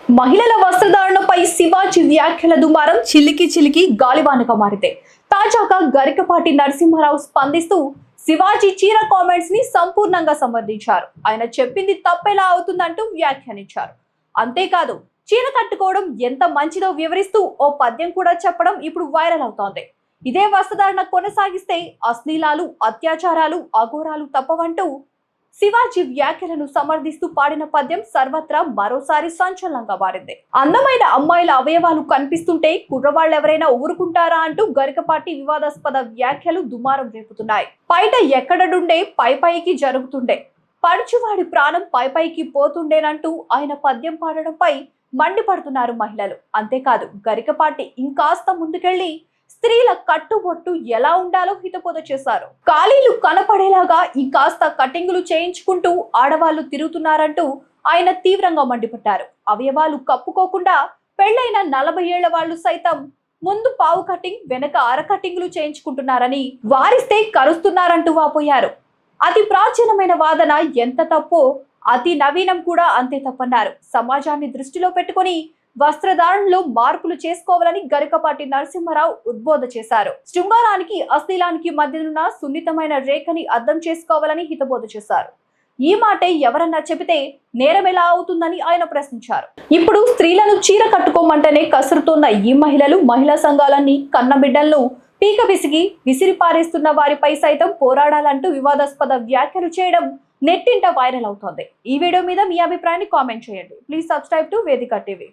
మహిళల వస్త్రధారణపై శివాజీ వ్యాఖ్యల దుమారం చిలికి చిలికి గాలివానగా మారితే తాజాగా గరికపాటి నరసింహారావు స్పందిస్తూ శివాజీ చీర కామెంట్స్ ని సంపూర్ణంగా సమర్థించారు. ఆయన చెప్పింది తప్పెలా అవుతుందంటూ వ్యాఖ్యానించారు. అంతేకాదు చీర కట్టుకోవడం ఎంత మంచిదో వివరిస్తూ ఓ పద్యం కూడా చెప్పడం ఇప్పుడు వైరల్ అవుతోంది. ఇదే వస్త్రధారణ కొనసాగిస్తే అశ్లీలాలు, అత్యాచారాలు, అఘోరాలు తప్పవంటూ శివాజీ వ్యాఖ్యలను సమర్థిస్తూ పాడిన పద్యం సర్వత్రా మరోసారి సంచలనంగా మారింది. అందమైన అమ్మాయిల అవయవాలు కనిపిస్తుంటే కుర్రవాళ్ళెవరైనా ఊరుకుంటారా అంటూ గరికపాటి వివాదాస్పద వ్యాఖ్యలు దుమారం రేపుతున్నాయి. బయట ఎక్కడనుండే పైకి జరుగుతుండే, పడుచువాడి ప్రాణం పైకి పోతుండేనంటూ ఆయన పద్యం పాడడంపై మండిపడుతున్నారు మహిళలు. అంతేకాదు గరికపాటి ఇంకాస్త ముందుకెళ్లి స్త్రీల కట్టుబొట్టు ఎలా ఉండాలో హితబోధ చేశారు. ఖాళీలు కనపడేలాగా ఇంకాస్త కటింగులు చేయించుకుంటూ ఆడవాళ్లు తిరుగుతున్నారంటూ ఆయన తీవ్రంగా మండిపడ్డారు. అవయవాలు కప్పుకోకుండా పెళ్లైన 40 ఏళ్ల వాళ్ళు సైతం ముందు పావు కటింగ్, వెనక అర కటింగులు చేయించుకుంటున్నారని, వారిస్తే కరుస్తున్నారంటూ వాపోయారు. అతి ప్రాచీనమైన వాదన ఎంత తప్పో అతి నవీనం కూడా అంతే తప్పన్నారు. సమాజాన్ని దృష్టిలో పెట్టుకుని వస్త్రధారణలో మార్పులు చేసుకోవాలని గరికపాటి నరసింహారావు ఉద్బోధ చేశారు. శృంగారానికి, అశ్లీలానికి మధ్యనున్న సున్నితమైన రేఖని అర్థం చేసుకోవాలని హితబోధ చేశారు. ఈ మాటే ఎవరన్నా చెబితే నేరం ఎలా అవుతుందని ఆయన ప్రశ్నించారు. ఇప్పుడు స్త్రీలను చీర కట్టుకోమంటేనే కసురుతోన్న ఈ మహిళలు, మహిళా సంఘాలన్నీ కన్నబిడ్డలను పీక విసిరి పారేస్తున్న వారిపై సైతం పోరాడాలంటూ వివాదాస్పద వ్యాఖ్యలు చేయడం నెట్టింట వైరల్ అవుతోంది. ఈ వీడియో మీద మీ అభిప్రాయాన్ని కామెంట్ చేయండి. ప్లీజ్ సబ్స్క్రైబ్ టు వేదిక టీవీ.